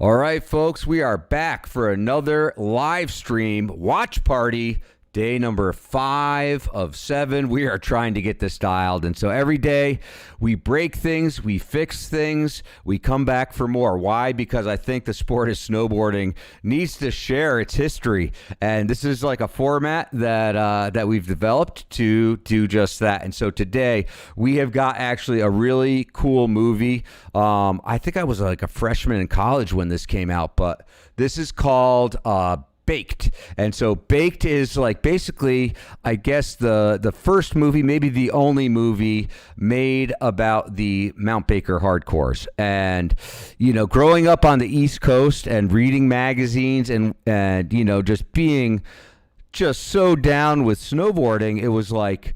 All right, folks, we are back for another live stream watch party. Day number 5 of 7. We are trying to get this dialed. And so every day we break things, we fix things, we come back for more. Why? Because I think the sport of snowboarding needs to share its history. And this is like a format that we've developed to do just that. And so today we have got actually a really cool movie. I think I was like a freshman in college when this came out, but this is called Baked. And so Baked is like basically, I guess, the first movie, maybe the only movie made about the Mount Baker hardcores. And, you know, growing up on the East Coast and reading magazines and you know, just being just so down with snowboarding, it was like,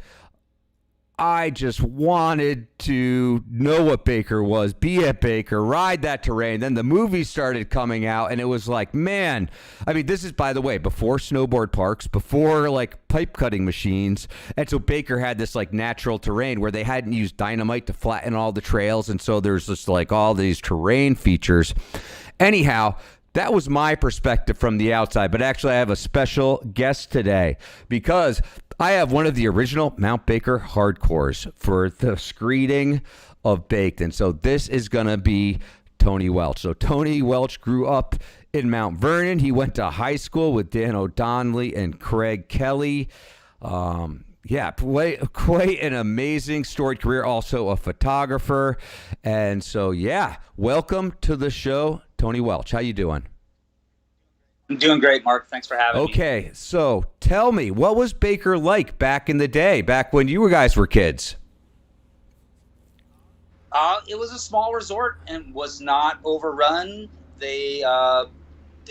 I just wanted to know what Baker was, be at Baker, ride that terrain. Then the movies started coming out, and it was like, man, I mean, this is, by the way, before snowboard parks, before like pipe cutting machines. And so Baker had this like natural terrain where they hadn't used dynamite to flatten all the trails. And so there's just like all these terrain features. Anyhow, that was my perspective from the outside, but actually I have a special guest today because I have one of the original Mount Baker hardcores for the screening of Baked. And so this is going to be Tony Welch. So Tony Welch grew up in Mount Vernon. He went to high school with Dan O'Donnelly and Craig Kelly. Yeah, quite an amazing storied career, also a photographer. And so, yeah, welcome to the show, Tony Welch. How you doing? I'm doing great, Mark. Thanks for having me. Okay, so tell me, what was Baker like back in the day, back when you guys were kids? It was a small resort and was not overrun. They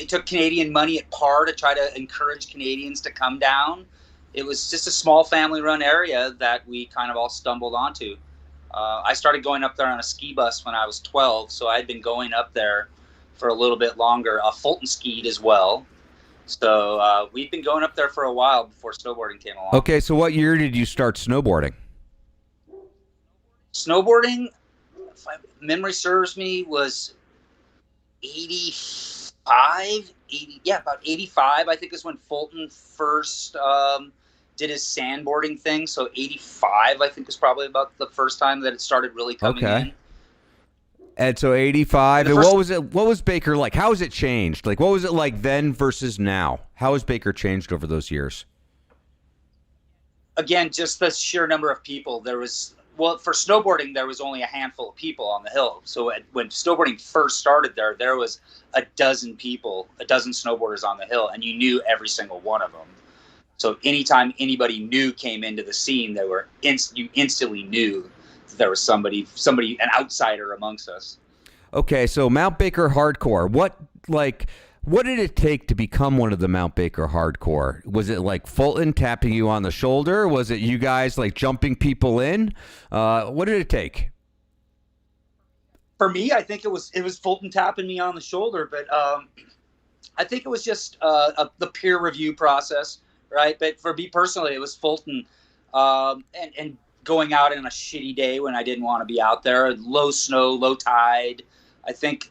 took Canadian money at par to try to encourage Canadians to come down. It was just a small family-run area that we kind of all stumbled onto. I started going up there on a ski bus when I was 12, so I'd been going up there for a little bit longer. Fulton skied as well. So we've been going up there for a while before snowboarding came along. Okay, so what year did you start snowboarding? Snowboarding, if memory serves me, was 85, about 85, I think is when Fulton first did his sandboarding thing. So 85, I think, was probably about the first time that it started really coming in. And so 85, and what was Baker like? How has it changed? Like, what was it like then versus now? How has Baker changed over those years? Again, just the sheer number of people. For snowboarding, there was only a handful of people on the hill. So when snowboarding first started there was a dozen snowboarders on the hill, and you knew every single one of them. So anytime anybody new came into the scene, you instantly knew there was somebody, an outsider amongst us. Okay, so Mount Baker hardcore. What did it take to become one of the Mount Baker hardcore? Was it like Fulton tapping you on the shoulder? Was it you guys like jumping people in? What did it take? For me, I think it was Fulton tapping me on the shoulder, but I think it was just the peer review process, right? But for me personally, it was Fulton and going out on a shitty day when I didn't want to be out there, low snow, low tide. I think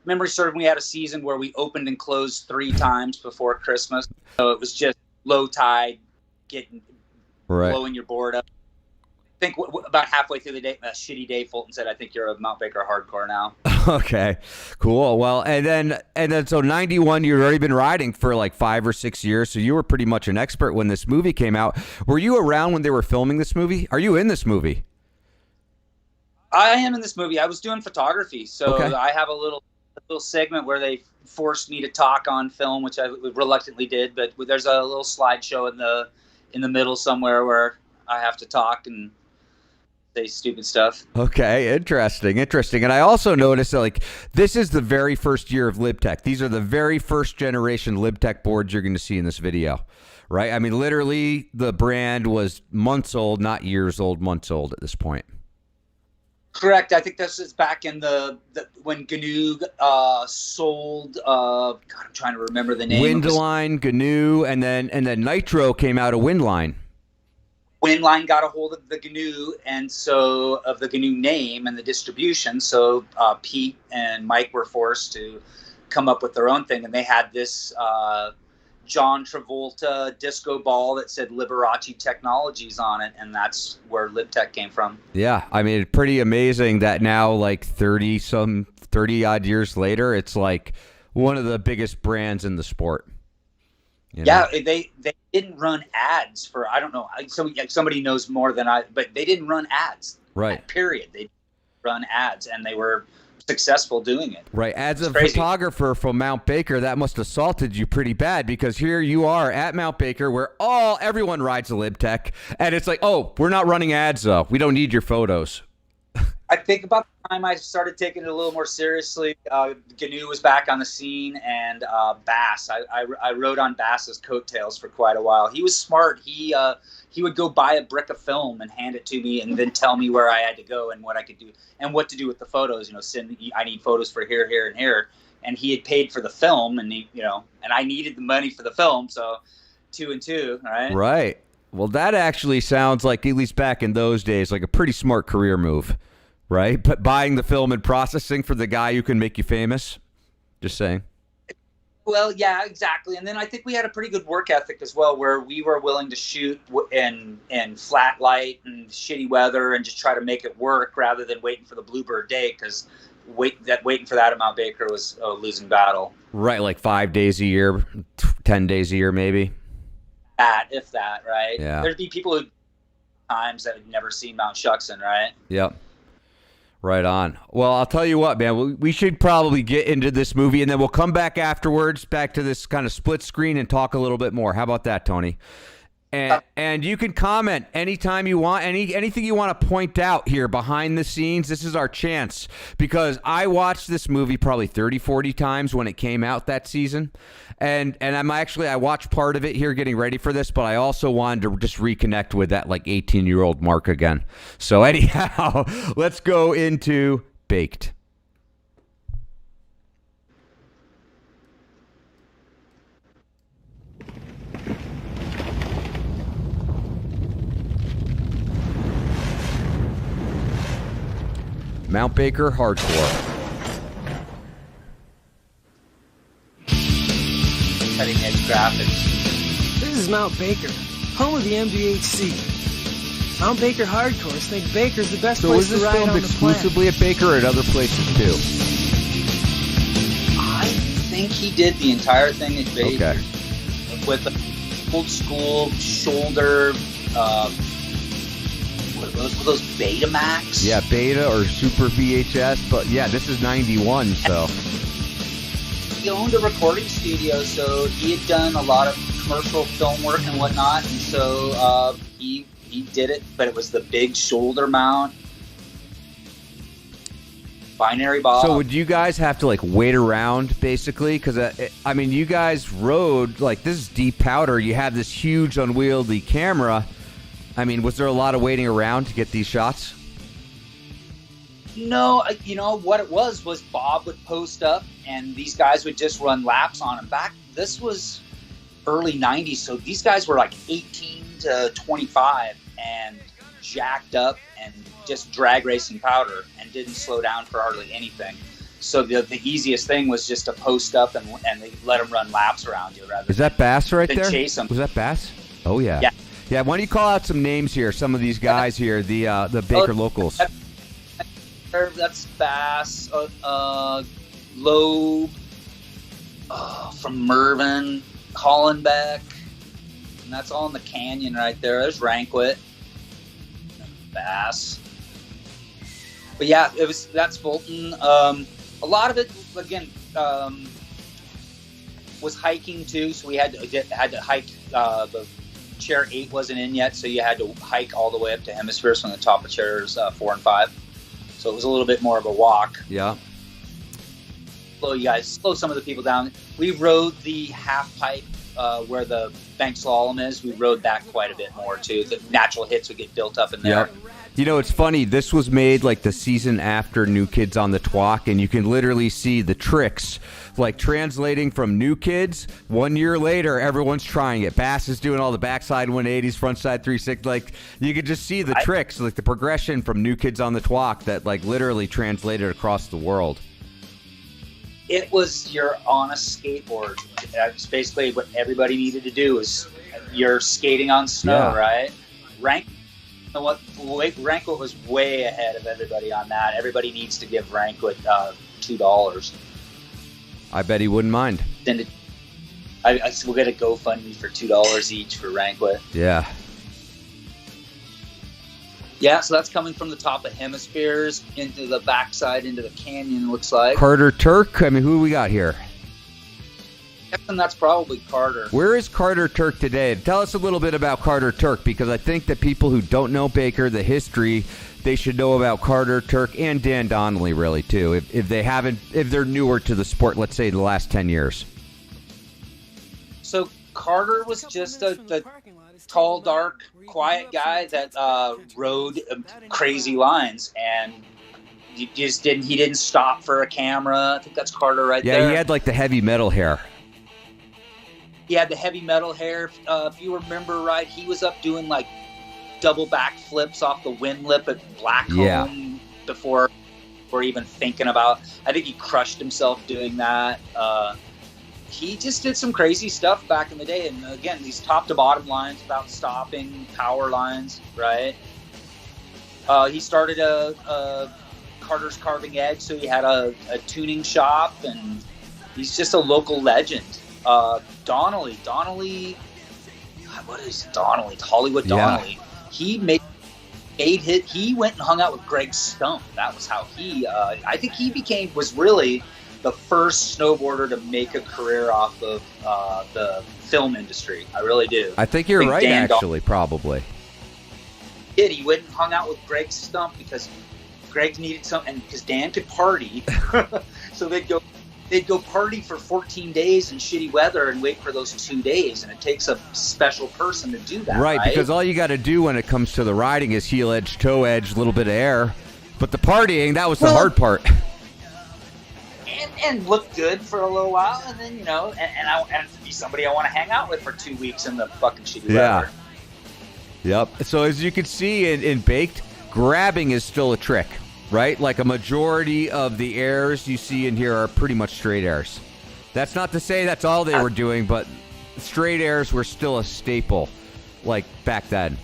memory serves, we had a season where we opened and closed 3 times before Christmas. So it was just low tide, blowing your board up. I think about halfway through the day, a shitty day, Fulton said, "I think you're a Mount Baker hardcore now." Okay, cool. Well, and then so 91, you'd already been riding for like 5 or 6 years, so you were pretty much an expert when this movie came out. Were you around when they were filming this movie? Are you in this movie? I am in this movie. I was doing photography, so okay. I have a little segment where they forced me to talk on film, which I reluctantly did. But there's a little slideshow in the middle somewhere where I have to talk and say stupid stuff. Okay, interesting. And I also noticed that like this is the very first year of LibTech. These are the very first generation LibTech boards you're going to see in this video, right? I mean, literally the brand was months old, not years old, months old at this point. Correct. I think this is back in the when GNU sold. God, I'm trying to remember the name. Windline, GNU, and then Nitro came out of Windline. Windline got a hold of the GNU, and so of the GNU name and the distribution. So Pete and Mike were forced to come up with their own thing, and they had this John Travolta disco ball that said Liberace Technologies on it, and that's where LibTech came from. Yeah, I mean, pretty amazing that now, like 30 odd years later, it's like one of the biggest brands in the sport. You know? Yeah, they didn't run ads for, I don't know, somebody knows more than I, but they didn't run ads. Right. Period. They run ads, and they were successful doing it. Right. As a crazy. photographer from Mount Baker, that must have assaulted you pretty bad, because here you are at Mount Baker where everyone rides a LibTech, and it's like, oh, we're not running ads though. We don't need your photos. I think about the time I started taking it a little more seriously, GNU was back on the scene, and Bass. I rode on Bass's coattails for quite a while. He was smart. He would go buy a brick of film and hand it to me, and then tell me where I had to go and what I could do and what to do with the photos. I need photos for here, here, and here. And he had paid for the film, and and I needed the money for the film, so 2 and 2, right? Right. Well, that actually sounds like, at least back in those days, like a pretty smart career move. Right? But buying the film and processing for the guy who can make you famous? Just saying. Well, yeah, exactly. And then I think we had a pretty good work ethic as well, where we were willing to shoot in flat light and shitty weather and just try to make it work rather than waiting for the bluebird day, because waiting for that at Mount Baker was a losing battle. Right, like 5 days a year, 10 days a year maybe. If that, right? Yeah. There'd be people who times that had never seen Mount Shuksan, right? Yep. Right on. Well, I'll tell you what, man, we should probably get into this movie, and then we'll come back afterwards, back to this kind of split screen, and talk a little bit more. How about that, Tony? And you can comment anytime you want, anything you want to point out here behind the scenes. This is our chance, because I watched this movie probably 30, 40 times when it came out that season. And I watched part of it here getting ready for this, but I also wanted to just reconnect with that like 18-year-old Mark again. So anyhow, let's go into Baked. Mount Baker Hardcore. Cutting edge graphics. This is Mount Baker, home of the MBHC. Mount Baker Hardcores think Baker's the best So place was to this ride filmed on the planet. exclusively at Baker or at other places too? I think he did the entire thing at Baker. Okay. With the old school shoulder, what were those Betamax? Yeah, Beta or Super VHS, but yeah, this is 91, so. He owned a recording studio, so he had done a lot of commercial film work and whatnot, and so he did it, but it was the big shoulder mount. Binary Bob. So would you guys have to like wait around basically? Because I mean, you guys rode like, this is deep powder. You have this huge unwieldy camera. I mean, was there a lot of waiting around to get these shots? No, what it was Bob would post up, and these guys would just run laps on him. This was early 90s, so these guys were like 18 to 25 and jacked up and just drag racing powder and didn't slow down for hardly anything. So the easiest thing was just to post up and they let them run laps around you rather. Is that Bass right than there? Chase them. Was that Bass? Oh yeah. Yeah. Yeah. Why don't you call out some names here? Some of these guys here, the Baker locals. That's Bass, Loeb, from Mervyn, Hollenbeck, and that's all in the canyon right there. There's Rankwit, Bass. But yeah, that's Fulton. A lot of it, again, was hiking too. So we had to hike. The chair 8 wasn't in yet, so you had to hike all the way up to Hemispheres from the top of chairs 4 and 5. So it was a little bit more of a walk. Yeah. Slow some of the people down. We rode the half pipe where the bank slalom is. We rode that quite a bit more too. The natural hits would get built up in there. Yep. You know, it's funny. This was made like the season after New Kids on the Twalk, and you can literally see the tricks like translating from New Kids. 1 year later, everyone's trying it. Bass is doing all the backside 180s, frontside 360. Like, you could just see the tricks, like the progression from New Kids on the Twalk that like literally translated across the world. It was you're on a skateboard. That's basically what everybody needed to do. Is you're skating on snow, right? Rankwit was way ahead of everybody on that. Everybody needs to give Rankwit $2. I bet he wouldn't mind. Then we'll get a GoFundMe for $2 each for Rankwit. Yeah. Yeah, so that's coming from the top of Hemispheres into the backside into the canyon, looks like. Carter Turk? I mean, who do we got here? And that's probably Carter. Where is Carter Turk today? Tell us a little bit about Carter Turk, because I think that people who don't know Baker, the history, they should know about Carter Turk and Dan Donnelly, really, too, if they're newer to the sport, let's say the last 10 years. So Carter was just the tall, dark, quiet guy that rode crazy lines, and he didn't stop for a camera. I think that's Carter there. Yeah, he had like the heavy metal hair. He had the heavy metal hair. If you remember right, he was up doing like double back flips off the wind lip at Blackcomb before even thinking about. I think he crushed himself doing that. He just did some crazy stuff back in the day. And again, these top to bottom lines without stopping, power lines, right? He started a Carter's Carving Edge, so he had a tuning shop, and he's just a local legend. Donnelly, what is Donnelly? Hollywood Donnelly. Yeah. He went and hung out with Greg Stump. That was how I think he was really the first snowboarder to make a career off of the film industry. I really do. I think you're right, actually, probably. He went and hung out with Greg Stump because Greg needed something, and because Dan could party. So they'd go party for 14 days in shitty weather and wait for those 2 days, and it takes a special person to do that. Right, because all you got to do when it comes to the riding is heel edge, toe edge, a little bit of air. But the partying, that was the hard part. And look good for a little while, and then, and be somebody I want to hang out with for 2 weeks in the fucking shitty weather. Yep. So as you can see in Baked, grabbing is still a trick. Right? Like a majority of the airs you see in here are pretty much straight airs. That's not to say that's all they were doing, but straight airs were still a staple, like back then.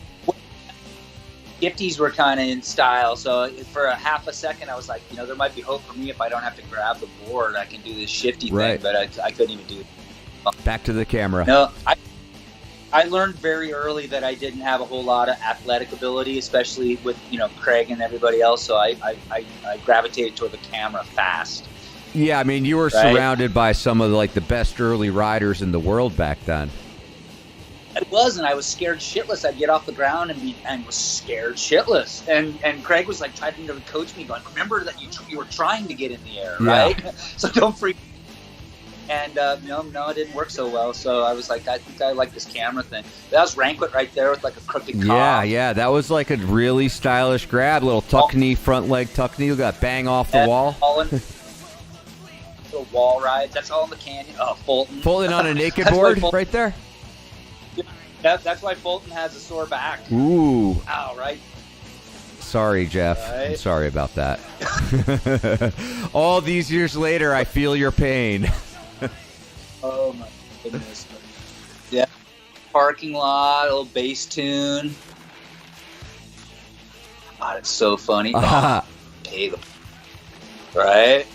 Shifties were kind of in style, so for a half a second I was like, there might be hope for me if I don't have to grab the board. I can do this shifty thing, but I couldn't even do it. Back to the camera. No, I learned very early that I didn't have a whole lot of athletic ability, especially with, Craig and everybody else. So I gravitated toward the camera fast. Yeah, I mean, you were surrounded by some of the best early riders in the world back then. I was scared shitless. I'd get off the ground and was scared shitless. And Craig was trying to coach me, going, remember that you were trying to get in the air, right? Yeah. So don't freak. And no, it didn't work so well. So I was like, I think I like this camera thing. That was Rankwit right there with a crooked cob. Yeah, that was a really stylish grab. Little tuck knee, front leg tuck knee. You got bang off the wall. Little wall rides. That's all in the canyon. Oh, Fulton. Fulton on a naked board right there. Yeah, that's why Fulton has a sore back. Ooh. Ow, right. Sorry, Jeff. Right. I'm sorry about that. All these years later, I feel your pain. Oh my goodness. Yeah. Parking lot, a little bass tune. God, it's so funny. Pay the right?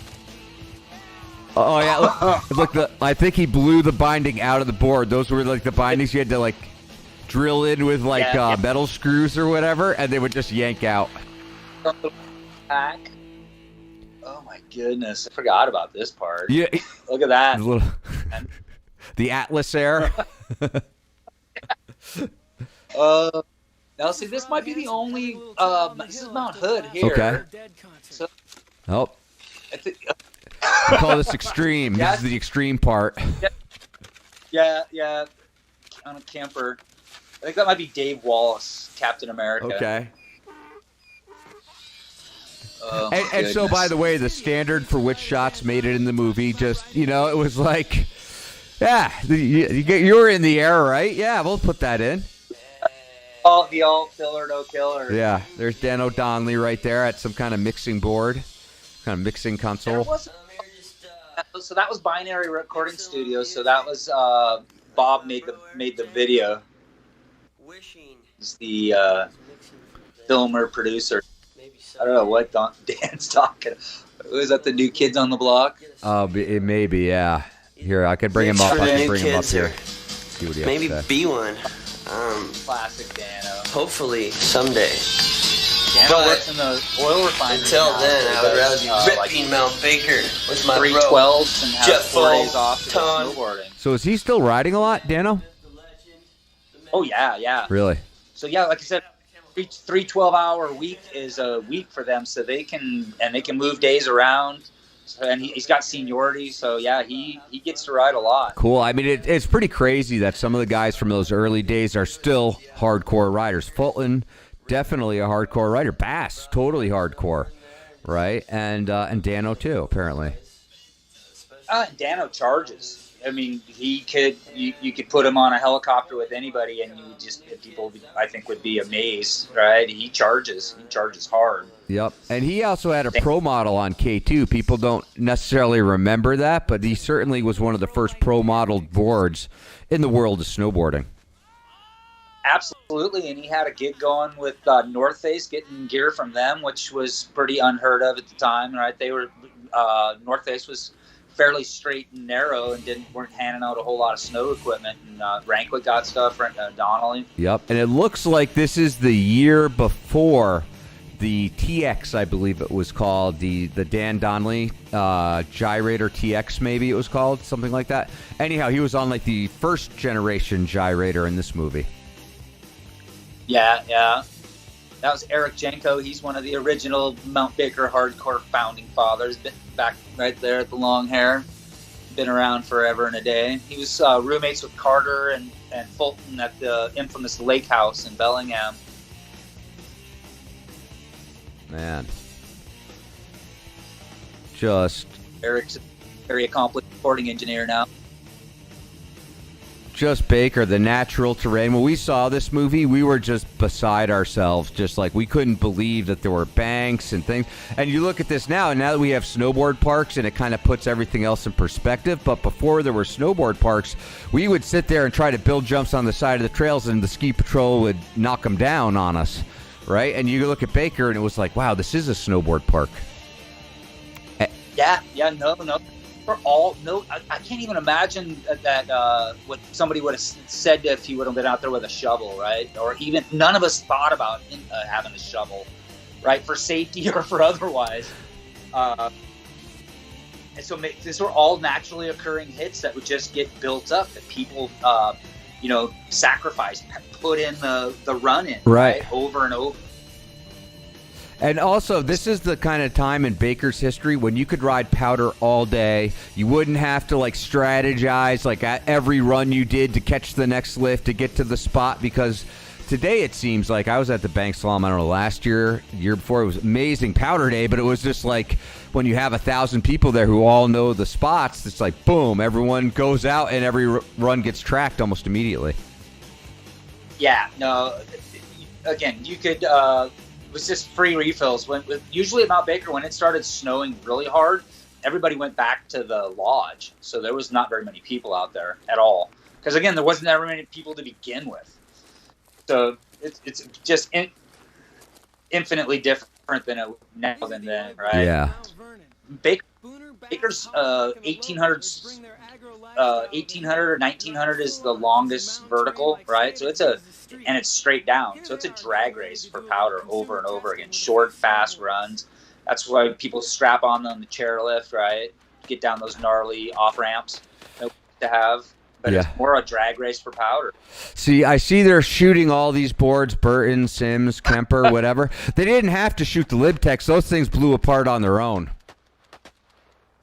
Oh yeah. Look, I think he blew the binding out of the board. Those were the bindings you had to drill in with metal screws or whatever, and they would just yank out. Back. Oh my goodness, I forgot about this part. Yeah, look at that. The Atlas Air. Now see, this might be the only. This is Mount Hood here. Okay. So, I think, we call this extreme. This is the extreme part. Yeah. On a camper. I think that might be Dave Wallace, Captain America. Okay. Oh, And so, by the way, the standard for which shots made it in the movie, just, you know, it was like, yeah, you were in the air, right? Yeah, we'll put that in. The all filler, no killer. Yeah, there's Dan O'Donnelly right there at some kind of mixing board, kind of mixing console. So that was Binary Recording Studio. So that was Bob made the video. He's the filmer producer. I don't know what Dan's talking. Was that the New Kids on the Block? It may be, yeah. Here, I could bring him up. I can bring him up here. See what he maybe has to say. be one. Classic Dano. Hopefully someday. Dano works in the oil refinery. Until now, then, so I would rather be like ripping Mount Baker with my 312s and have Jet 4 days fuel, off to go ton. snowboarding. So is he still riding a lot, Dano? Oh yeah. Really? So yeah, like I said, 3 12-hour week is a week for them, so they can move days around. So, and he's got seniority, so yeah, he gets to ride a lot. Cool. I mean, it's pretty crazy that some of the guys from those early days are still hardcore riders. Fulton, definitely a hardcore rider. Bass, totally hardcore, right? And Dano too, apparently. Dano charges. I mean, you could put him on a helicopter with anybody, and people I think would be amazed, right? He charges hard. Yep. And he also had a pro model on K2. People don't necessarily remember that, but he certainly was one of the first pro modeled boards in the world of snowboarding. Absolutely, and he had a gig going with North Face, getting gear from them, which was pretty unheard of at the time, right? They were North Face was fairly straight and narrow and weren't handing out a whole lot of snow equipment. And Rankwood got stuff, Donnelly. Yep. And it looks like this is the year before the TX, I believe it was called, the Dan Donnelly Gyrator TX, maybe it was called, something like that. Anyhow, he was on like the first generation Gyrator in this movie. Yeah. That was Eric Jenko. He's one of the original Mount Baker hardcore founding fathers. Been back right there at the long hair. Been around forever and a day. He was roommates with Carter and Fulton at the infamous Lake House in Bellingham. Man. Just Eric's a very accomplished recording engineer now. Just Baker, the natural terrain. When we saw this movie, we were just beside ourselves. Just like we couldn't believe that there were banks and things. And you look at this now, and now that we have snowboard parks, and it kind of puts everything else in perspective. But before there were snowboard parks, we would sit there and try to build jumps on the side of the trails, and the ski patrol would knock them down on us, right? And you look at Baker, and it was like, wow, this is a snowboard park. No. I can't even imagine that what somebody would have said if he would have been out there with a shovel, right? Or even none of us thought about having a shovel, right, for safety or for otherwise. And so these were all naturally occurring hits that would just get built up that people, sacrificed, put in the run in, right, over and over. And also, this is the kind of time in Baker's history when you could ride powder all day. You wouldn't have to, strategize, at every run you did to catch the next lift, to get to the spot. Because today it seems like I was at the Bank Slalom, I don't know, last year, the year before. It was amazing powder day, but it was just like when you have 1,000 people there who all know the spots, it's like, boom, everyone goes out and every run gets tracked almost immediately. Yeah, no, again, you could... it was just free refills. Usually at Mount Baker, when it started snowing really hard, everybody went back to the lodge. So there was not very many people out there at all. Because, again, there wasn't that many people to begin with. So it's just infinitely different now than then, right? Yeah. Baker's 1800 or 1900 is the longest vertical, right? So it's straight down. So it's a drag race for powder over and over again. Short, fast runs. That's why people strap on them the chairlift, right? Get down those gnarly off ramps to have. But It's more a drag race for powder. See, I see they're shooting all these boards, Burton, Sims, Kemper, whatever. They didn't have to shoot the Libtex. Those things blew apart on their own.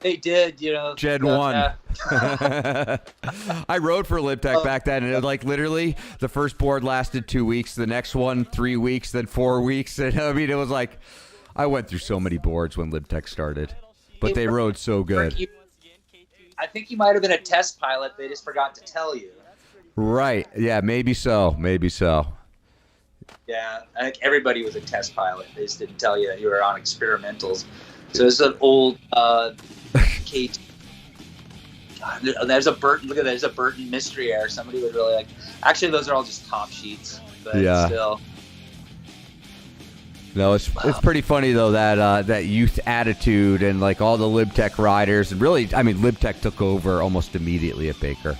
They did, Gen 1. I rode for Libtech back then, and it was literally the first board lasted 2 weeks, the next one 3 weeks, then 4 weeks. And I mean, it was like, I went through so many boards when LibTech started, but they rode so good. I think you might have been a test pilot. They just forgot to tell you. Right. Yeah, maybe so. Maybe so. Yeah, I think everybody was a test pilot. They just didn't tell you that you were on experimentals. So this is an old Kate. God, there's a Burton. Look at that. There's a Burton Mystery Air. Somebody would really like. Actually, those are all just top sheets. But Yeah. still. No, it's pretty funny though that youth attitude and like all the LibTech riders, and really, I mean, LibTech took over almost immediately at Baker.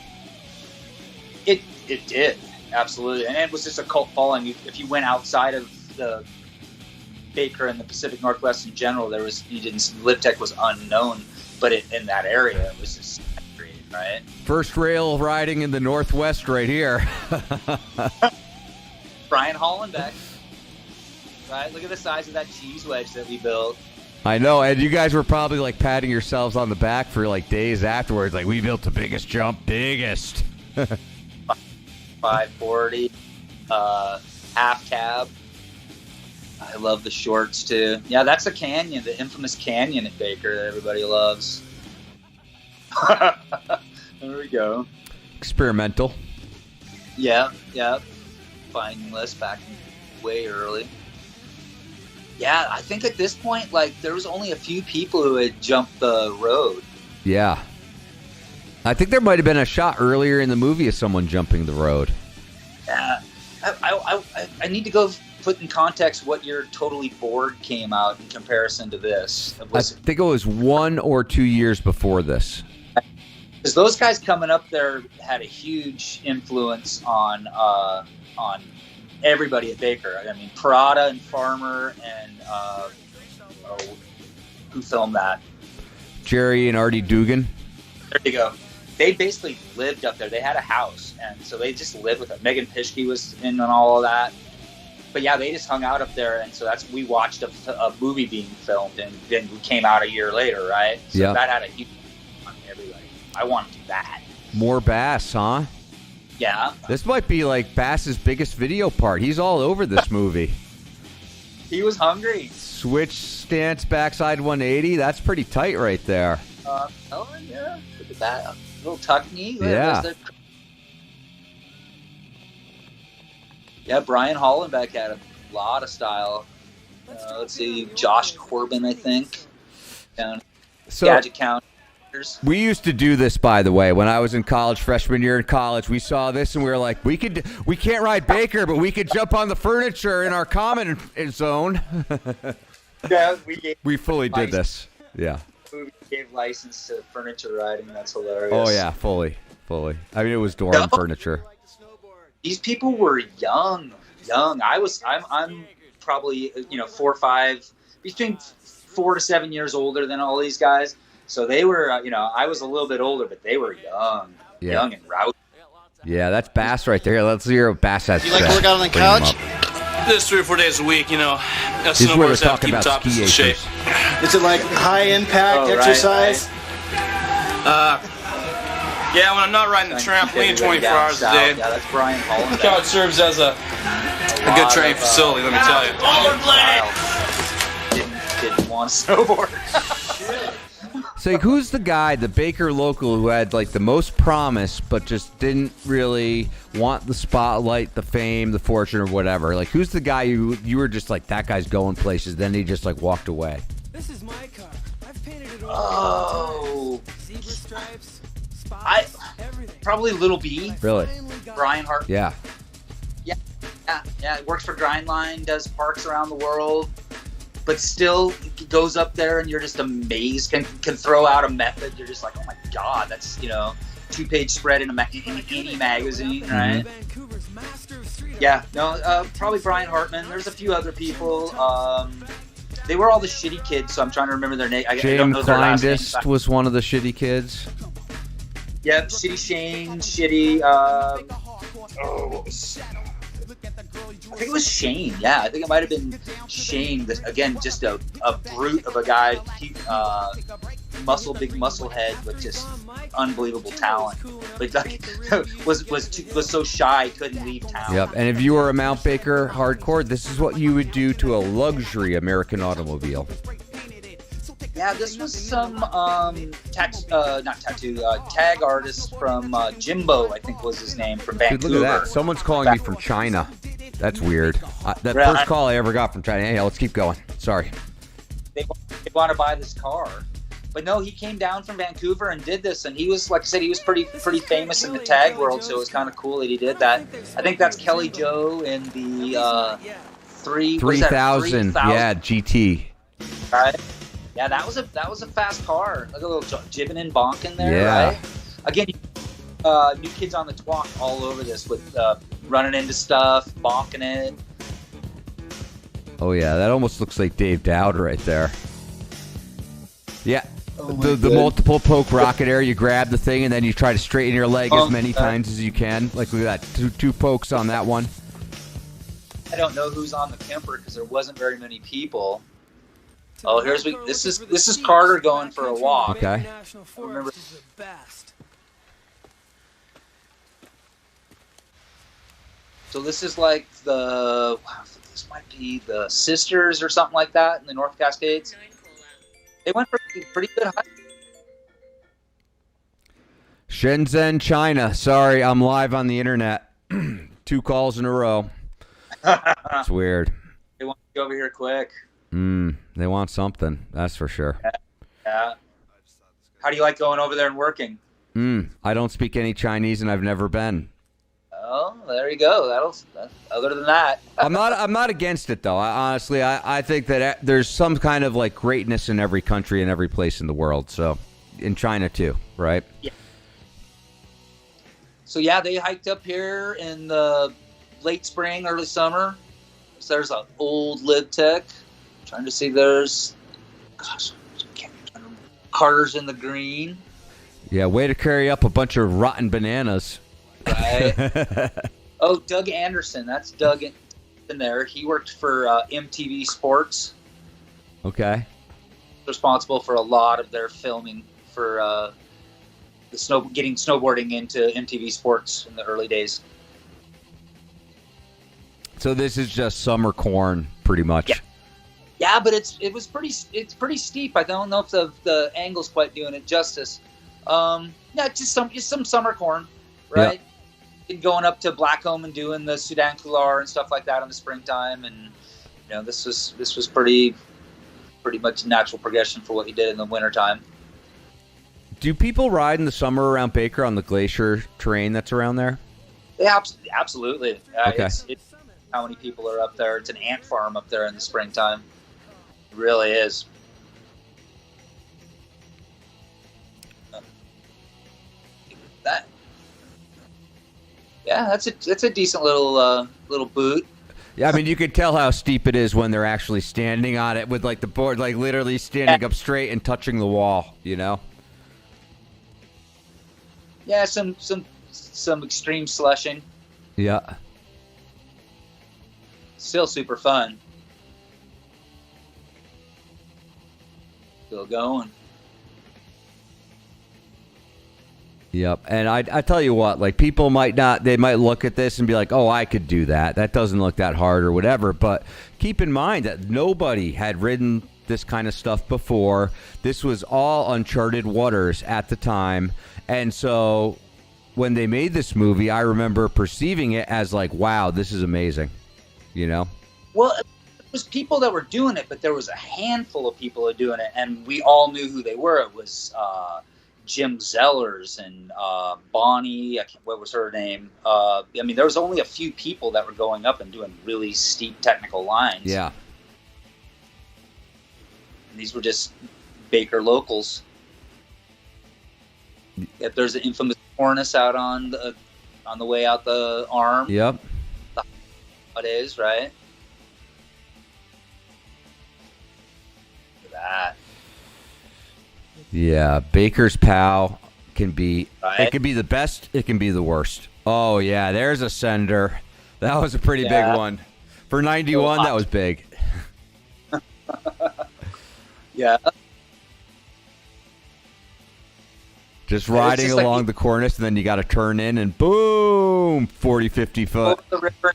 It did, absolutely, and it was just a cult following. If you went outside of the Baker and the Pacific Northwest in general, LibTech was unknown, but in that area, it was just great, right? First rail riding in the Northwest right here. Brian Hollenbeck, right? Look at the size of that cheese wedge that we built. I know, and you guys were probably like patting yourselves on the back for like days afterwards, like we built the biggest jump, biggest. 540, half cab. I love the shorts too. Yeah, that's a canyon, the infamous canyon at Baker that everybody loves. There we go. Experimental. Yeah. Finding list back way early. Yeah, I think at this point, like, there was only a few people who had jumped the road. Yeah. I think there might have been a shot earlier in the movie of someone jumping the road. Yeah. I need to go put in context what year Totally Bored came out in comparison to this. I think it was 1 or 2 years before this. Because those guys coming up there had a huge influence on everybody at Baker. I mean, Parada and Farmer and who filmed that? Jerry and Artie Dugan. There you go. They basically lived up there. They had a house, and so they just lived with it. Megan Pischke was in on all of that. But yeah, they just hung out up there, and so we watched a movie being filmed, and then we came out a year later, right? So yeah. That had a huge on everybody. I wanted that. More Bass, huh? Yeah. This might be like Bass's biggest video part. He's all over this movie. He was hungry. Switch stance backside 180. That's pretty tight right there. Oh, yeah. Look at that. A little tuck knee. Yeah. Yeah, Brian Hollenbeck had a lot of style. Let's see, Josh Corbin, I think. Down Gadget County. We used to do this, by the way, when I was in college, freshman year in college. We saw this and we were like, we can't ride Baker, but we could jump on the furniture in our common zone. Yeah, we fully did this. Yeah. We gave license to furniture riding. That's hilarious. Oh yeah, fully. I mean, it was dorm furniture. These people were young. I'm probably 4 or 5, between 4 to 7 years older than all these guys. So they were, I was a little bit older, but they were young and rowdy. Yeah, that's Bass right there. Let's hear what Bass has to say. You like to work out on the couch? This 3 or 4 days a week, This is where we're talking about ski shape. Is it like high impact exercise? Right. Yeah, when I'm not riding the trampoline 24 hours a day. Yeah, that's Brian Holland. The couch serves as a good training facility, let me tell you. Didn't want to snowboard. So who's the guy, the Baker local, who had like the most promise but just didn't really want the spotlight, the fame, the fortune, or whatever? Like, who's the guy you were just like, that guy's going places, then he just like walked away? This is my car. I've painted it all. Zebra stripes, spots, everything. Probably Little B. Really? Brian Hart. Yeah. Yeah. Works for Grindline, does parks around the world. But still goes up there and you're just amazed, can throw out a method. You're just like, oh my God, that's, 2-page spread in any magazine, right? Yeah, no, probably Brian Hartman. There's a few other people. They were all the shitty kids, so I'm trying to remember their name. I don't know their last names. Kleindist was one of the shitty kids. Yeah, Shitty Shane, Shitty, what was... I think it was Shane. Yeah, I think it might have been Shane. Again, just a brute of a guy. He big muscle head with just unbelievable talent. But like, was so shy, couldn't leave town. Yep. And if you were a Mount Baker hardcore, this is what you would do to a luxury American automobile. Yeah, this was some tag artist from Jimbo, I think was his name, from Vancouver. Dude, look at that. Someone's calling me from China. That's weird. That first call I ever got from China. Hey, let's keep going. Sorry. They want to buy this car. But no, he came down from Vancouver and did this, and he was, like I said, he was pretty famous in the tag world, so it was kind of cool that he did that. I think that's Kelly Joe in the 3000. Yeah, GT. Right? Yeah, that was a fast car. Like a little jibbing and bonking there, Yeah. right? Again, New Kids on the Twalk all over this with running into stuff, bonking it. Oh, yeah. That almost looks like Dave Dowd right there. Yeah. The multiple poke rocket air, you grab the thing and then you try to straighten your leg as many times as you can. Like we got two pokes on that one. I don't know who's on the Kemper because there wasn't very many people. Oh, this is Carter going for a walk. Okay. Remember, so this is like this might be the Sisters or something like that in the North Cascades. They went for pretty good height. Shenzhen, China. Sorry, I'm live on the internet. 2 calls in a row. It's weird. They want to go over here quick. They want something. That's for sure. Yeah. How do you like going over there and working? I don't speak any Chinese and I've never been. Oh, there you go. Other than that, I'm not against it though. Honestly, I think that there's some kind of like greatness in every country and every place in the world. So, in China too, right? Yeah. So yeah, they hiked up here in the late spring, early summer. So there's an old LibTech. Trying to see there's, Carter's in the green. Yeah, way to carry up a bunch of rotten bananas. Right. Oh, Doug Anderson. That's Doug in there. He worked for MTV Sports. Okay. Responsible for a lot of their filming for getting snowboarding into MTV Sports in the early days. So this is just summer corn, pretty much. Yeah. Yeah, but it's pretty steep. I don't know if the angle's quite doing it justice. Yeah, just some summer corn, right? Yeah. Going up to Blackcomb and doing the Sudan Couloir and stuff like that in the springtime, and this was pretty much natural progression for what he did in the wintertime. Do people ride in the summer around Baker on the glacier terrain that's around there? Yeah, absolutely. Okay. It's how many people are up there. It's an ant farm up there in the springtime. It really is. That. Yeah, that's a decent little boot. Yeah, I mean, you could tell how steep it is when they're actually standing on it with like the board, like literally standing up straight and touching the wall. Yeah, some extreme slushing. Yeah. Still super fun. Still going. Yep. And I tell you what, like people might look at this and be like, oh, I could do that. That doesn't look that hard or whatever. But keep in mind that nobody had ridden this kind of stuff before. This was all uncharted waters at the time. And so when they made this movie, I remember perceiving it as like, wow, this is amazing. Well, it was people that were doing it, but there was a handful of people that were doing it, and we all knew who they were. It was Jim Zellers and Bonnie. What was her name? I mean, there was only a few people that were going up and doing really steep technical lines. Yeah. And these were just Baker locals. Yep, there's an infamous cornice out on the way out the arm. Yep. It is, right? Look at that. Yeah, Baker's POW can be right. It can be the best, it can be the worst. Oh yeah, there's a sender. That was a pretty big one. For 91, that was big. Yeah. Just riding just like along the cornice, and then you got to turn in, and boom, 40, 50 foot. over the river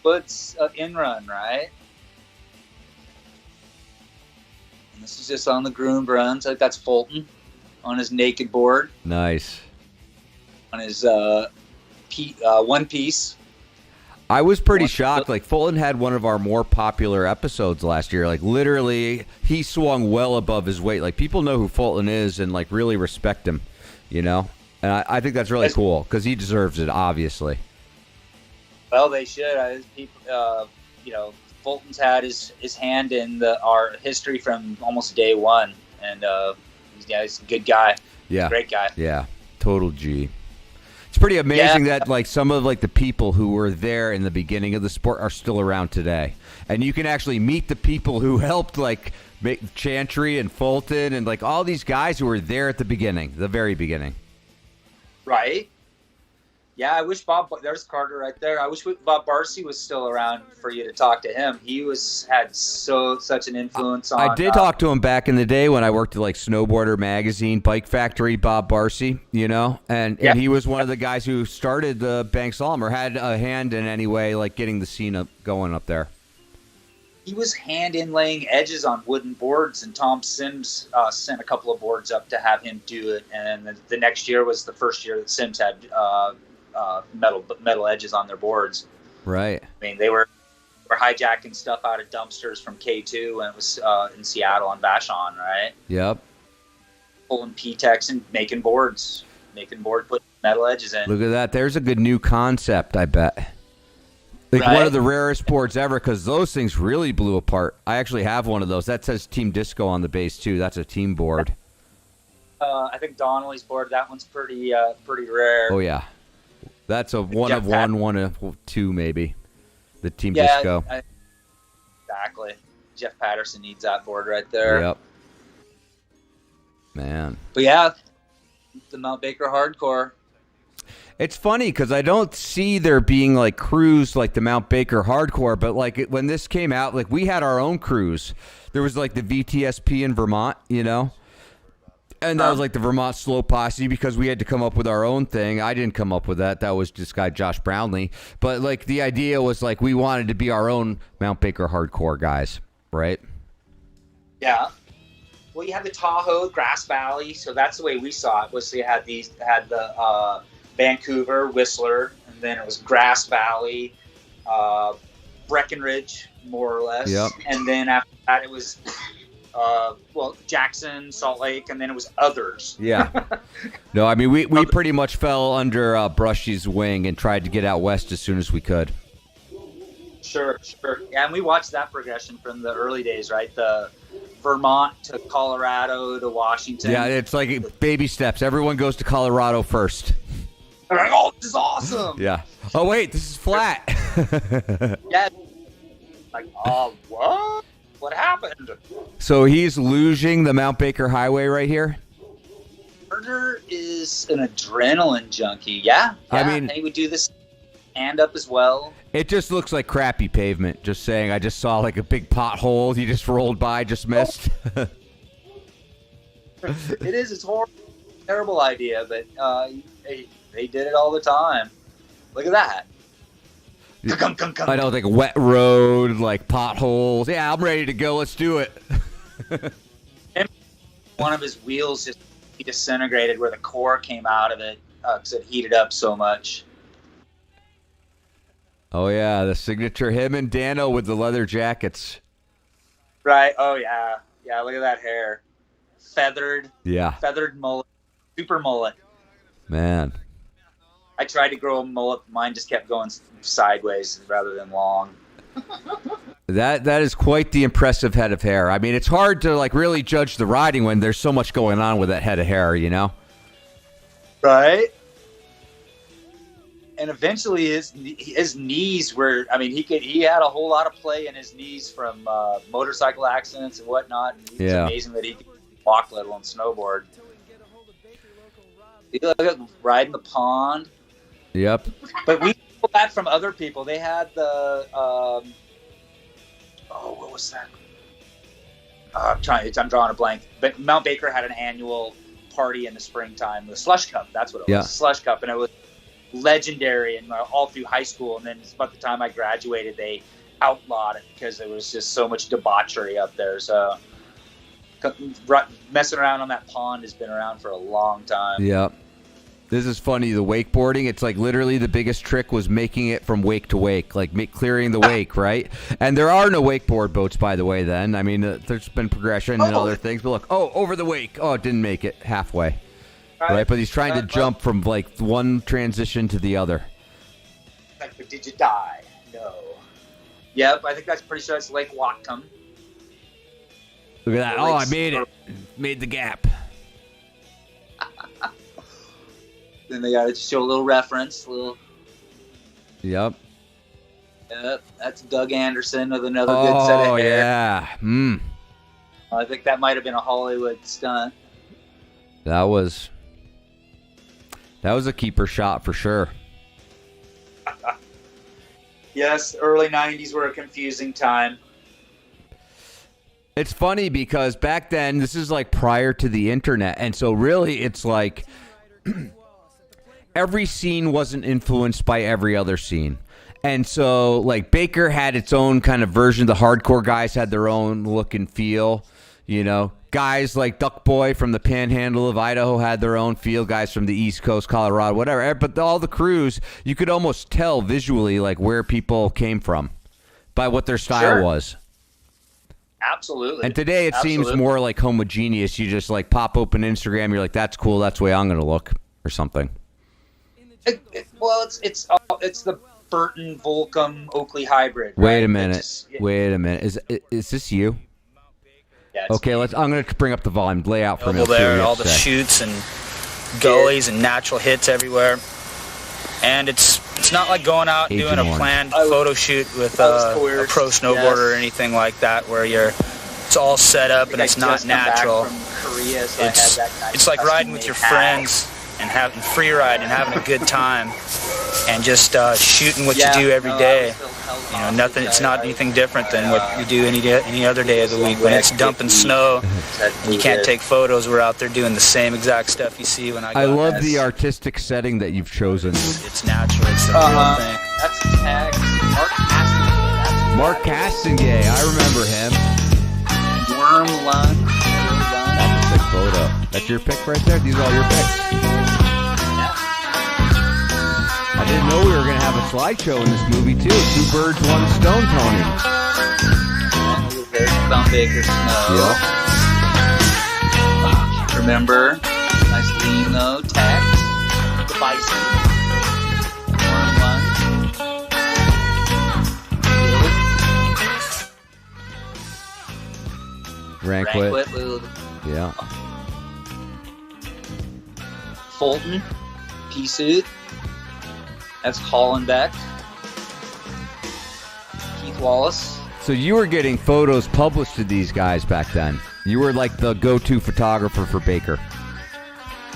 woods in run, right? And this is just on the groomed run. So that's Fulton on his naked board, Nice. on his one piece. I was pretty shocked. Like, Fulton had one of our more popular episodes last year. Like, literally, he swung well above his weight. Like, people know who Fulton is and, like, really respect him, you know? And I think that's really cool because he deserves it, obviously. Well, they should. Fulton's had his hand in our history from almost day one, and he's a good guy. Yeah. Great guy. Yeah. Total G. It's pretty amazing that, like, some of, like, the people who were there in the beginning of the sport are still around today. And you can actually meet the people who helped, like, make Chantry and Fulton and, like, all these guys who were there at the beginning, the very beginning. Right. Yeah, I wish there's Carter right there. I wish Bob Barcy was still around for you to talk to him. He had such an influence on. I did talk to him back in the day when I worked at, like, Snowboarder Magazine, Bike Factory, Bob Barcy, you know? And he was one of the guys who started the Bank Slalom, or had a hand in any way, like, getting the scene going up there. He was hand inlaying edges on wooden boards, and Tom Sims sent a couple of boards up to have him do it. And then the next year was the first year that Sims had metal edges on their boards. Right. I mean, they were hijacking stuff out of dumpsters from K2 when it was in Seattle on Vashon, right? Yep. Pulling P-Tex and making boards, putting metal edges in. Look at that. There's a good new concept, I bet. Like, one of the rarest boards ever, because those things really blew apart. I actually have one of those. That says Team Disco on the base, too. That's a team board. I think Donnelly's board, that one's pretty rare. Oh, yeah. That's a one of two, maybe. The Team Yeah, Disco. Exactly. Jeff Patterson needs that board right there. Yep. Man. But yeah, the Mount Baker Hardcore. It's funny because I don't see there being, like, crews like the Mount Baker Hardcore, but, like, when this came out, like, we had our own crews. There was, like, the VTSP in Vermont, you know? And that was, like, the Vermont Slow Posse, because we had to come up with our own thing. I didn't come up with that. That was this guy, Josh Brownlee. But, like, the idea was, like, we wanted to be our own Mount Baker Hardcore guys, right? Yeah. Well, you had the Tahoe, Grass Valley, so that's the way we saw it. Was they had the Vancouver, Whistler, and then it was Grass Valley, Breckenridge, more or less. Yep. And then after that, it was Jackson, Salt Lake, and then it was others. Yeah. No, I mean, we pretty much fell under Brushy's wing and tried to get out west as soon as we could. Sure. Yeah, and we watched that progression from the early days, right? The Vermont to Colorado to Washington. Yeah, it's like baby steps. Everyone goes to Colorado first. They're like, oh, this is awesome. Yeah. Oh, wait, this is flat. Yeah. Like, oh, what? What happened? So he's losing the Mount Baker Highway right here? Carter is an adrenaline junkie. Yeah. I mean, and he would do this stand up as well. It just looks like crappy pavement. Just saying, I just saw like a big pothole. He just rolled by, just missed. It is. It's horrible. Terrible idea, but they did it all the time. Look at that. I know, like a wet road, like potholes. Yeah, I'm ready to go. Let's do it. One of his wheels just disintegrated where the core came out of it because it heated up so much. Oh, yeah, the signature, him and Dano with the leather jackets. Right. Oh, yeah. Yeah, look at that hair. Feathered. Yeah. Feathered mullet. Super mullet. Man. I tried to grow a mullet. Mine just kept going sideways rather than long. That is quite the impressive head of hair. I mean, it's hard to like really judge the riding when there's so much going on with that head of hair, you know? Right. And eventually his knees were, I mean, he had a whole lot of play in his knees from motorcycle accidents and whatnot. And it's amazing that he could walk, let alone snowboard. He looked at riding the pond. Yep. But we know that from other people. They had the, what was that? I'm drawing a blank. But Mount Baker had an annual party in the springtime, the Slush Cup. That's what it was, Yeah. Slush Cup, and it was legendary and all through high school. And then about the time I graduated, they outlawed it because there was just so much debauchery up there. So messing around on that pond has been around for a long time. Yep. This is funny. The wakeboarding, it's like literally the biggest trick was making it from wake to wake, like clearing the wake, right? And there are no wakeboard boats, by the way, then. I mean, there's been progression and other things. But look, over the wake. Oh, it didn't make it halfway. Right? But he's trying to jump from like one transition to the other. Like, but did you die? No. Yep, I think that's pretty sure it's Lake Whatcom. Look at that. Oh, I made it. Made the gap. Then they got to show a little reference. Yep. Yep, that's Doug Anderson with another good set of hair. Oh, yeah. I think that might have been a Hollywood stunt. That was a keeper shot for sure. Yes, early 90s were a confusing time. It's funny because back then, this is like prior to the internet. And so really it's like every scene wasn't influenced by every other scene. And so like Baker had its own kind of version. The hardcore guys had their own look and feel, you know. Guys like Duck Boy from the Panhandle of Idaho had their own feel. Guys from the East Coast, Colorado, whatever. But all the crews, you could almost tell visually like where people came from by what their style was. Absolutely. And today it seems more like homogeneous. You just like pop open Instagram. You're like, that's cool. That's the way I'm going to look or something. Well, it's the Burton Volcom Oakley hybrid. Right? Wait a minute. Wait a minute. Is this you? Yeah, okay, I'm going to bring up the volume. Lay out for me. There, all the shoots and gullies and natural hits everywhere. And it's not like going out and doing a planned photo shoot with a pro snowboarder or anything like that where it's all set up and it's not natural. Korea, so it's like riding with your friends and having free ride and having a good time and just shooting what you do every day. You know, nothing. It's not anything different than what you do any other day of the week. When it's dumping snow and you can't take photos, we're out there doing the same exact stuff you see when I go. I love the artistic setting that you've chosen. It's natural. It's the real thing. That's Tex. Mark Castengay. I remember him. Worm Lund. That's a sick photo. That's your pick right there? These are all your picks. I didn't know we were going to have a slideshow in this movie, too. 2 birds, 1 stone, Tony. There's Thumb Baker Snow. Yep. Remember, nice lean, though. Tex. The Bison. Ranquet. Yeah. Fulton. Pea suit. That's Hollenbeck. Keith Wallace. So you were getting photos published to these guys back then. You were like the go-to photographer for Baker.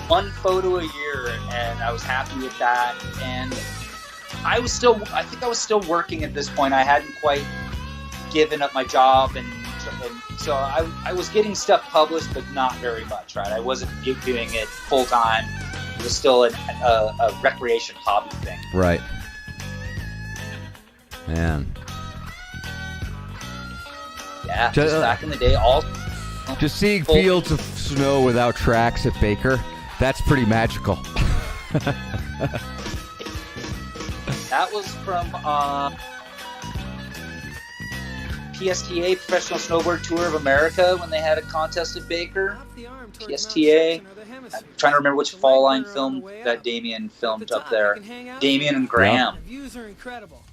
1 photo a year, and I was happy with that. And I think I was still working at this point. I hadn't quite given up my job, and so I was getting stuff published, but not very much, right? I wasn't doing it full-time. It was still a recreation hobby thing. Right. Man. Yeah, just back in the day, just seeing fields of snow without tracks at Baker, that's pretty magical. That was from PSTA, Professional Snowboard Tour of America, when they had a contest at Baker. PSTA. I'm trying to remember which fall line film that Damien filmed up there. Damien and Graham. The views are incredible.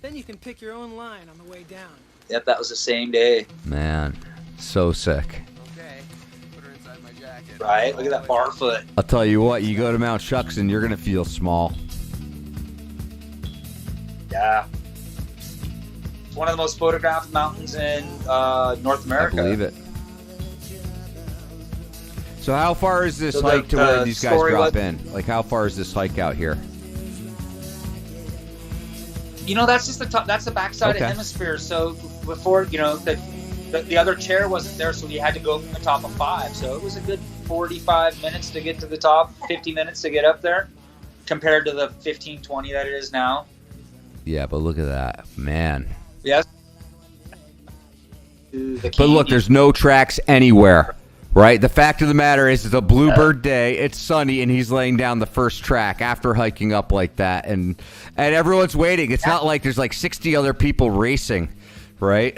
Then you can pick your own line on the way down. Yep, that was the same day. Man, so sick. Okay, put her inside my jacket. Right? Look at that bar foot. I'll tell you what, you go to Mount Shucks and you're going to feel small. Yeah. It's one of the most photographed mountains in North America. I believe it. So how far is this hike to where these guys drop in? Like, how far is this hike out here? You know, that's just the top. That's the backside of Hemisphere. So before, you know, the other chair wasn't there, so you had to go from the top of 5. So it was a good 45 minutes to get to the top, 50 minutes to get up there, compared to the 15, 20 that it is now. Yeah, but look at that, man. Yes. But look, there's no tracks anywhere, right? The fact of the matter is, it's a Bluebird day. It's sunny, and he's laying down the first track after hiking up like that, and everyone's waiting. It's not like there's like 60 other people racing, right?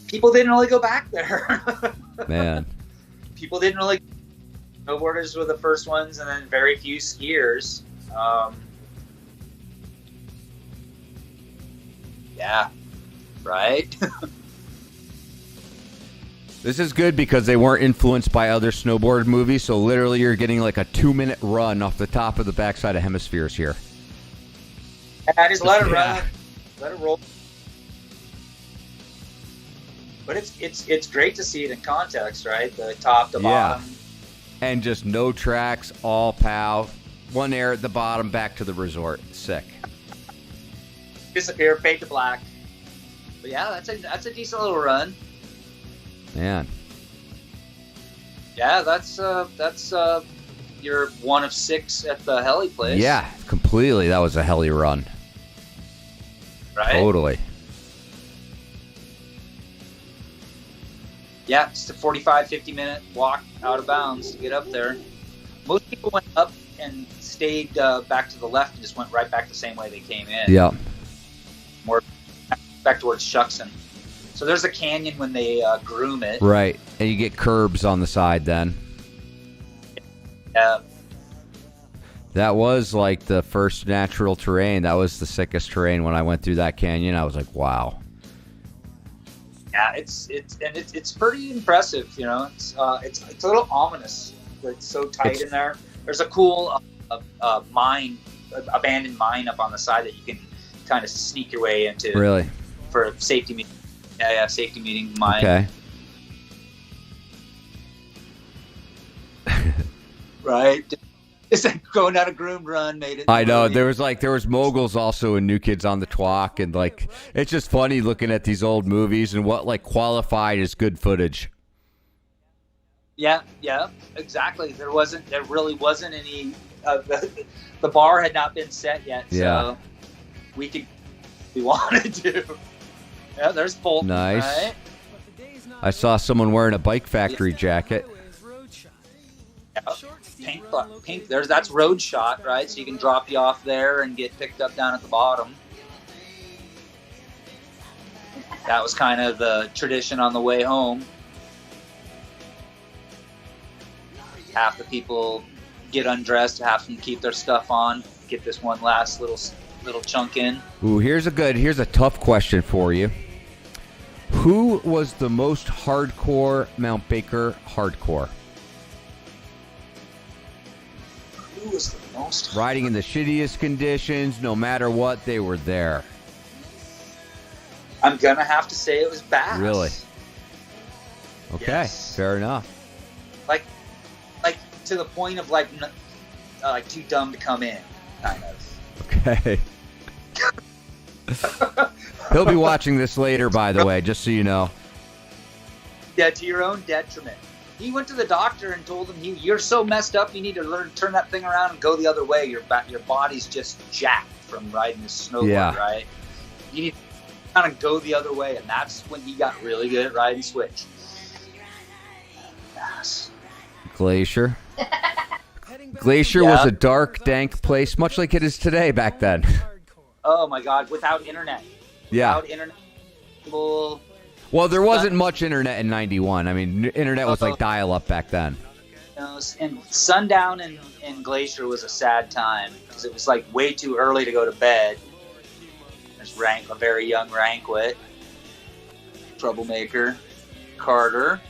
People didn't really go back there. Man. People didn't really. Snowboarders were the first ones, and then very few skiers. Yeah. Right? This is good because they weren't influenced by other snowboard movies, so literally you're getting like a 2-minute run off the top of the backside of Hemispheres here. Yeah, just let it run. Let it roll. But it's great to see it in context, right? The top to bottom. And just no tracks, all POW. One air at the bottom, back to the resort. Sick. Disappear, fade to black. But yeah, that's a decent little run. Man. Yeah, that's your 1 of 6 at the heli place. Yeah, completely. That was a heli run. Right? Totally. Yeah, it's a 45, 50-minute walk out of bounds to get up there. Most people went up and stayed back to the left and just went right back the same way they came in. Yeah. More back towards Shuckson. So there's a canyon when they groom it. Right. And you get curbs on the side then. Yeah. That was like the first natural terrain. That was the sickest terrain when I went through that canyon. I was like, wow. Yeah, it's pretty impressive, you know. It's a little ominous. It's so tight in there. There's a cool mine, abandoned mine up on the side that you can kind of sneak your way into. Really? For safety meeting. Yeah, safety meeting mine. Okay. Right. It's like going down a groomed run made it. I know. There was moguls also in New Kids on the Twalk, and like it's just funny looking at these old movies and what like qualified as good footage. Yeah, exactly. There really wasn't any. The bar had not been set yet, so we could, if we wanted to. Yeah, there's Fulton. Nice. Right? I saw someone wearing a Bike Factory jacket. Yeah. Pink. That's Road Shot, right? So you can drop you off there and get picked up down at the bottom. That was kind of the tradition on the way home. Half the people get undressed, half them keep their stuff on, get this one last little chunk in. Ooh, here's a tough question for you. Who was the most hardcore Mount Baker hardcore? Who was the most? Riding in the shittiest conditions, no matter what, they were there. I'm gonna have to say it was Bass. Really? Okay, Yes. fair enough. Like to the point of like too dumb to come in, kind of. Okay. He'll be watching this later, by the way, just so you know. Yeah, to your own detriment. He went to the doctor and told him, "You're so messed up. You need to learn to turn that thing around and go the other way. Your body's just jacked from riding the snowboard, right? You need to kind of go the other way." And that's when he got really good at riding switch. Yes. Glacier. Glacier was a dark, dank place, much like it is today back then. Oh my God! Without internet. Yeah. Without internet. People. Well, there wasn't much internet in 91. I mean, internet was like dial-up back then. And sundown in Glacier was a sad time because it was like way too early to go to bed. There's a very young Rankwit, troublemaker, Carter.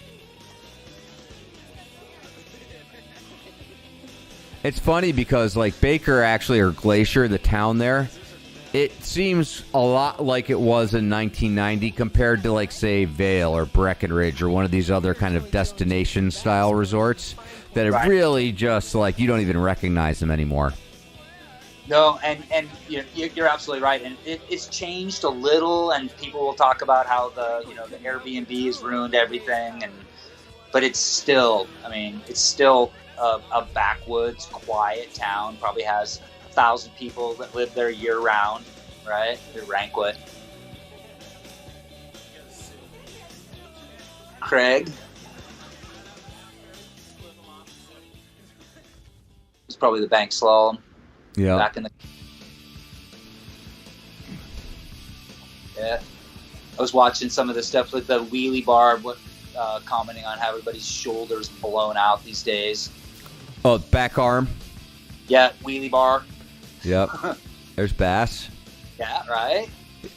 It's funny because like Baker actually, or Glacier, the town there, it seems a lot like it was in 1990 compared to like say Vail or Breckenridge or one of these other kind of destination style resorts that are really just like you don't even recognize them anymore. No, and you're absolutely right, and it's changed a little, and people will talk about how the Airbnb has ruined everything, but it's still, I mean, it's still a backwoods, quiet town. Probably has 1,000 people that live there year round, right? They're Ranquet. Craig. It's probably the bank slalom. Yeah. Back in the. Yeah. I was watching some of the stuff with the wheelie bar, commenting on how everybody's shoulders blown out these days. Oh, back arm. Yeah, wheelie bar. Yep. There's Bass. Yeah, right.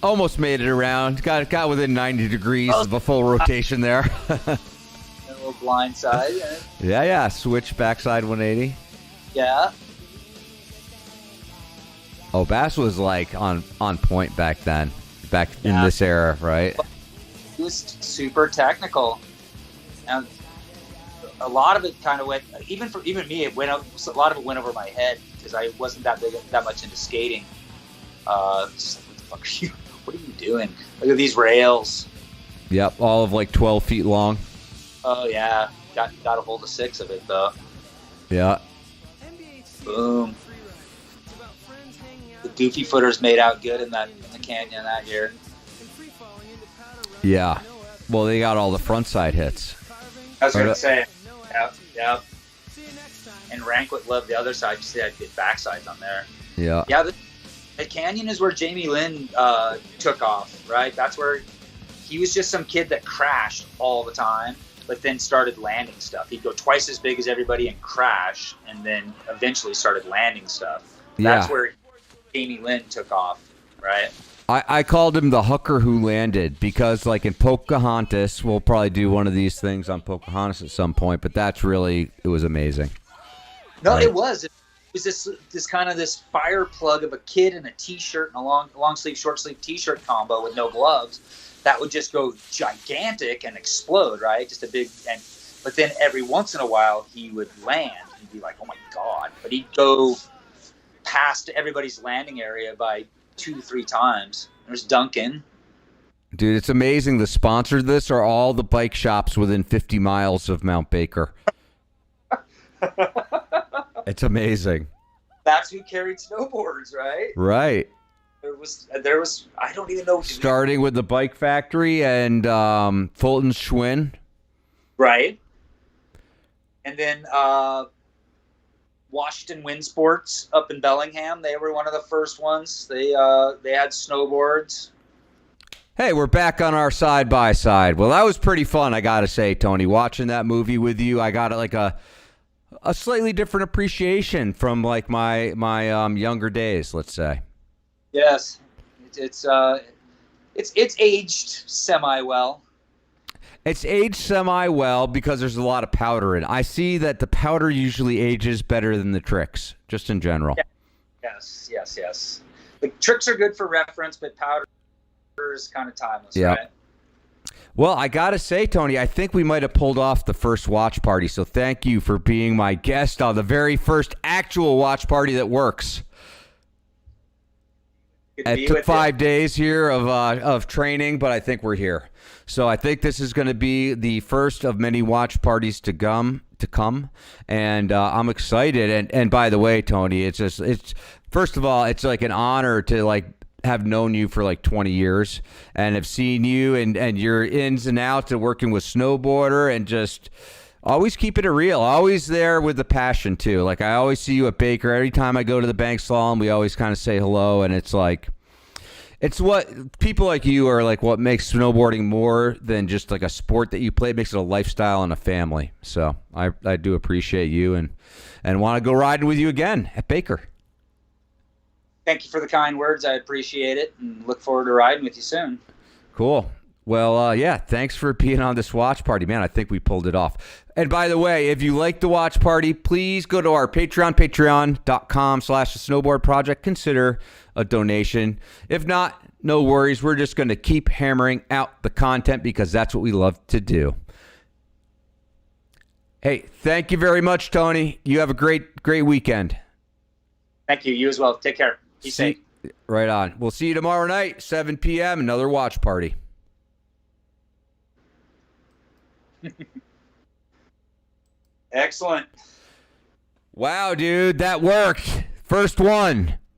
Almost made it around. Got within 90 degrees of a full rotation there. A little blind side. Yeah. Switch backside 180. Yeah. Oh, Bass was like on point back then. Back in this era, right? He was super technical. And a lot of it kind of went, even me, a lot of it went over my head because I wasn't that much into skating. Just like, what the fuck are you? What are you doing? Look at these rails. Yep, all of like 12 feet long. Oh yeah, got a hold of 6 of it though. Yeah. Boom. The Goofy Footers made out good in the canyon that year. Yeah. Well, they got all the front side hits. I was going to say, yeah. And Ranquet loved the other side because they had good backsides on there. Yeah. Yeah, the canyon is where Jamie Lynn took off, right? That's where he was just some kid that crashed all the time, but then started landing stuff. He'd go twice as big as everybody and crash, and then eventually started landing stuff. That's where Jamie Lynn took off, right? I called him the hooker who landed because, like, in Pocahontas, we'll probably do one of these things on Pocahontas at some point, but it was amazing. No, right. It was this kind of this fire plug of a kid in a t-shirt and a long sleeve, short sleeve t-shirt combo with no gloves that would just go gigantic and explode, right? Just a big, but then every once in a while he would land and be like, oh my God, but he'd go past everybody's landing area by 2-3 times. There's Duncan. Dude, it's amazing. The sponsor of this are all the bike shops within 50 miles of Mount Baker. It's amazing. That's who carried snowboards, right? Right. There was I don't even know. Starting with the Bike Factory and Fulton Schwinn. Right. And then Washington Wind Sports up in Bellingham. They were one of the first ones. They had snowboards. Hey, we're back on our side-by-side. Well, that was pretty fun, I got to say, Tony. Watching that movie with you, I got like a slightly different appreciation from like my younger days, let's say. Yes. It's aged semi-well. It's aged semi-well because there's a lot of powder in it. I see that the powder usually ages better than the tricks, just in general. Yeah. Yes. The tricks are good for reference, but powder is kind of timeless, right? Well, I got to say, Tony, I think we might have pulled off the first watch party, so thank you for being my guest on the very first actual watch party that works. It took 5 days here of training, but I think we're here. So I think this is going to be the first of many watch parties to come, and I'm excited. And by the way, Tony, it's first of all, it's like an honor to like have known you for like 20 years and have seen you and your ins and outs of working with snowboarder and just always keeping it real, always there with the passion too. Like I always see you at Baker. Every time I go to the bank slalom, we always kind of say hello, and it's like, it's what people like you are like what makes snowboarding more than just like a sport that you play. It makes it a lifestyle and a family. So I do appreciate you and want to go riding with you again at Baker. Thank you for the kind words. I appreciate it and look forward to riding with you soon. Cool. Well, yeah, thanks for being on this watch party, man. I think we pulled it off. And by the way, if you like the watch party, please go to our Patreon, patreon.com/thesnowboardproject. Consider a donation. If not, no worries. We're just going to keep hammering out the content because that's what we love to do. Hey, thank you very much, Tony. You have a great weekend. Thank you. You as well. Take care. Be safe. Right on. We'll see you tomorrow night, 7 p.m., another watch party. Excellent. Wow, dude, that worked. First one.